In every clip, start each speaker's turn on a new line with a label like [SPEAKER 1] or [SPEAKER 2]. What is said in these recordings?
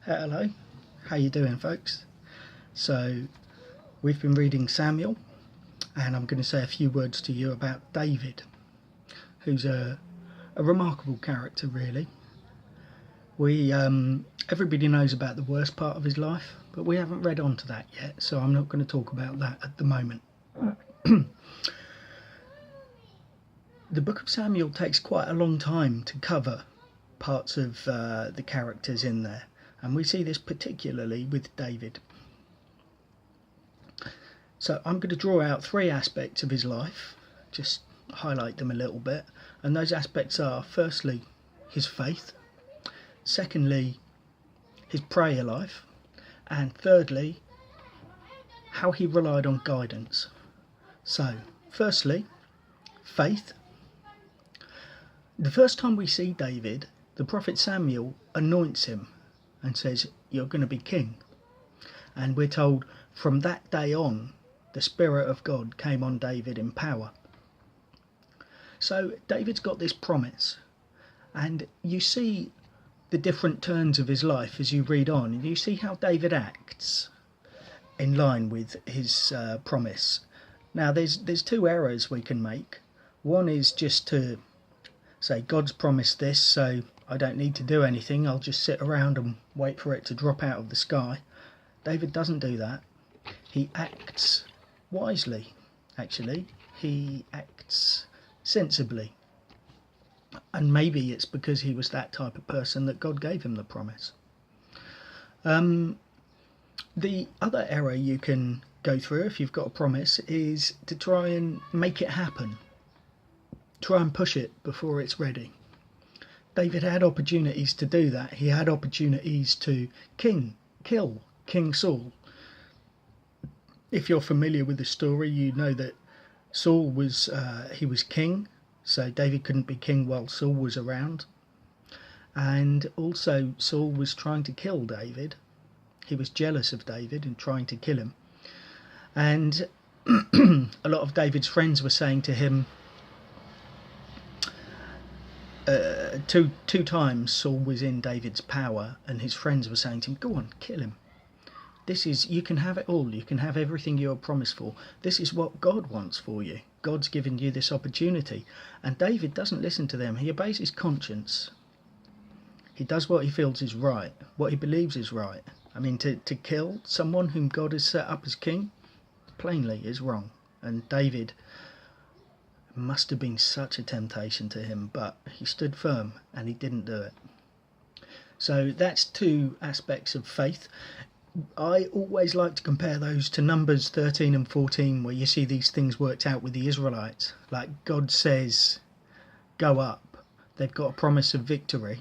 [SPEAKER 1] Hello, how you doing, folks? So we've been reading Samuel, and I'm going to say a few words to you about David, who's a remarkable character, really. Everybody knows about the worst part of his life, but we haven't read on to that yet, so I'm not going to talk about that at the moment. The book of Samuel takes quite a long time to cover parts of the characters in there, and we see this particularly with David. So I'm going to draw out three aspects of his life, just highlight them a little bit, and those aspects are firstly his faith, secondly his prayer life, and thirdly how he relied on guidance. So firstly, faith. The first time we see David, the prophet Samuel anoints him and says, "You're going to be king." And we're told from that day on, the Spirit of God came on David in power. So David's got this promise, and you see the different turns of his life as you read on, and you see how David acts in line with his promise. Now there's two errors we can make. One is just to say, God's promised this, so I don't need to do anything, I'll just sit around and wait for it to drop out of the sky. David doesn't do that. He acts wisely, actually. He acts sensibly. And maybe it's because he was that type of person that God gave him the promise. The other error you can go through if you've got a promise is to try and make it happen. Try and push it before it's ready. David had opportunities to do that. He had opportunities to kill King Saul. If you're familiar with the story, you know that Saul was king, so David couldn't be king while Saul was around. And also Saul was trying to kill David. He was jealous of David and trying to kill him. And a lot of David's friends were saying to him, two times Saul was in David's power, and his friends were saying to him, "Go on, kill him. You can have it all. You can have everything you're promised for. This is what God wants for you. God's given you this opportunity." And David doesn't listen to them. He obeys his conscience. He does what he feels is right, what he believes is right. I mean, to kill someone whom God has set up as king, plainly is wrong. And David must have been such a temptation to him, but he stood firm and he didn't do it. So that's two aspects of faith. I always like to compare those to Numbers 13 and 14, where you see these things worked out with the Israelites. Like God says, go up. They've got a promise of victory,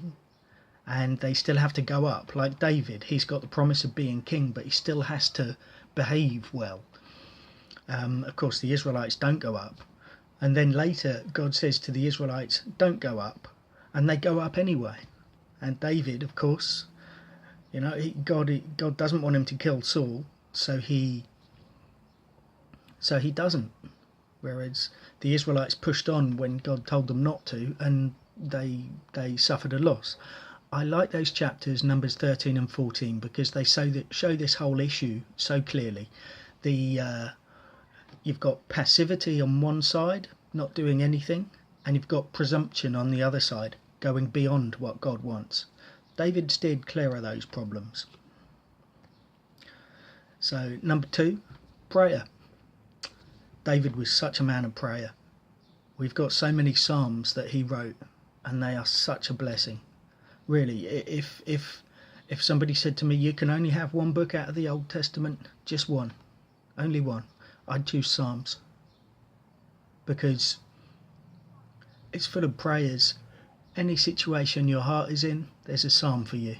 [SPEAKER 1] and they still have to go up. Like David, he's got the promise of being king, but he still has to behave well. Of course, the Israelites don't go up. And then later, God says to the Israelites, don't go up. And they go up anyway. And David, of course, God doesn't want him to kill Saul, so he doesn't. Whereas the Israelites pushed on when God told them not to, and they suffered a loss. I like those chapters, Numbers 13 and 14, because they show this whole issue so clearly. You've got passivity on one side, not doing anything, and you've got presumption on the other side, going beyond what God wants. David steered clear of those problems. So, number 2, prayer. David was such a man of prayer. We've got so many psalms that he wrote, and they are such a blessing. Really, if somebody said to me, you can only have one book out of the Old Testament, just one, only one, I'd choose Psalms, because it's full of prayers. Any situation your heart is in, there's a psalm for you.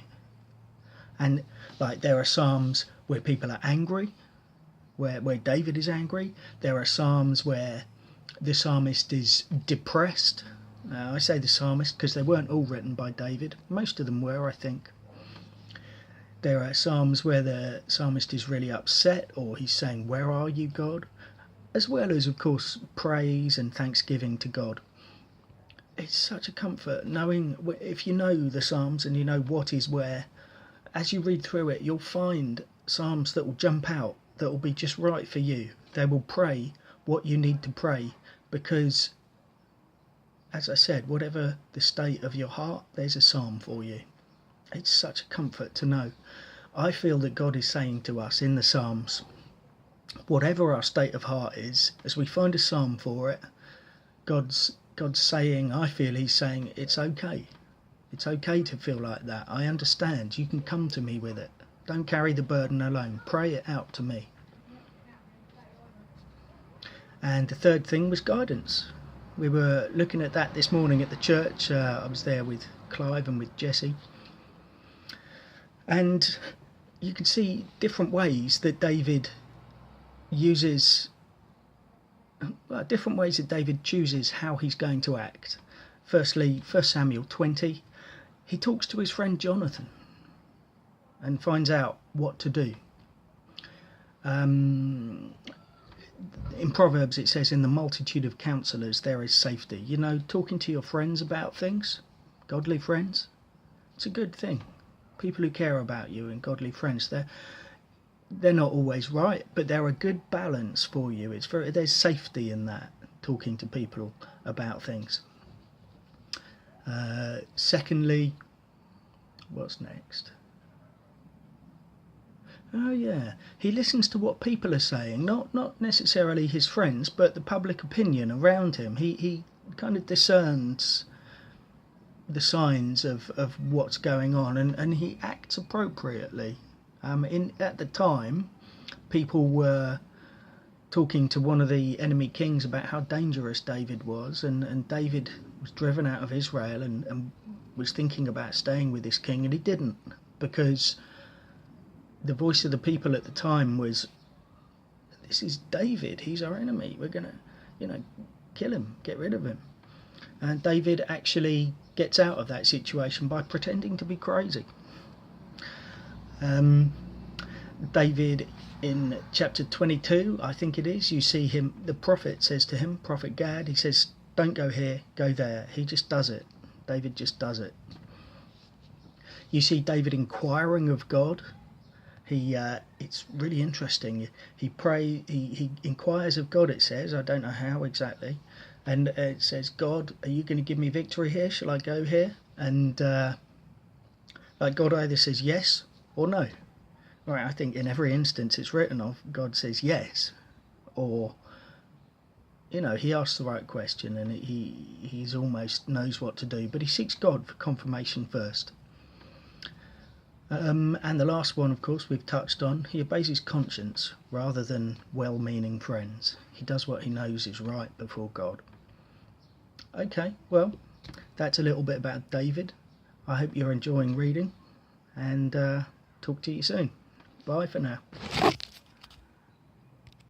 [SPEAKER 1] And like there are psalms where people are angry, where David is angry. There are psalms where the psalmist is depressed. I say the psalmist because they weren't all written by David. Most of them were, I think. There are psalms where the psalmist is really upset, or he's saying, "Where are you, God?" As well as, of course, praise and thanksgiving to God. It's such a comfort knowing, if you know the Psalms and you know what is where, as you read through it, you'll find psalms that will jump out, that will be just right for you. They will pray what you need to pray, because, as I said, whatever the state of your heart, there's a psalm for you. It's such a comfort to know. I feel that God is saying to us in the Psalms, whatever our state of heart is, as we find a psalm for it, God's saying, I feel he's saying, it's okay. It's okay to feel like that. I understand. You can come to me with it. Don't carry the burden alone. Pray it out to me. And the third thing was guidance. We were looking at that this morning at the church. I was there with Clive and with Jesse. And you can see different ways that David uses, different ways that David chooses how he's going to act. Firstly, 1 Samuel 20, he talks to his friend Jonathan and finds out what to do. In Proverbs it says, in the multitude of counsellors there is safety. You know, talking to your friends about things, godly friends, it's a good thing. People who care about you and godly friends, they're not always right, but they're a good balance for you. There's safety in that, talking to people about things. Secondly, what's next? Oh yeah, he listens to what people are saying, not necessarily his friends, but the public opinion around him. He kind of discerns the signs of what's going on, and he acts appropriately. At the time, people were talking to one of the enemy kings about how dangerous David was, and David was driven out of Israel and was thinking about staying with this king, and he didn't, because the voice of the people at the time was, this is David, he's our enemy, we're gonna, kill him, get rid of him. And David actually gets out of that situation by pretending to be crazy. David, in chapter 22, I think it is, you see him, the prophet says to him, Prophet Gad, he says, don't go here, go there. He just does it. David just does it. You see David inquiring of God. It's really interesting. He inquires of God, it says, I don't know how exactly, and it says, God, are you going to give me victory here? Shall I go here? And God either says yes or no. Right, I think in every instance it's written of, God says yes, or he asks the right question, and he's almost knows what to do, but he seeks God for confirmation first. And the last one, of course, we've touched on. He obeys his conscience rather than well-meaning friends. He does what he knows is right before God. Okay, well, that's a little bit about David. I hope you're enjoying reading, and talk to you soon. Bye for now.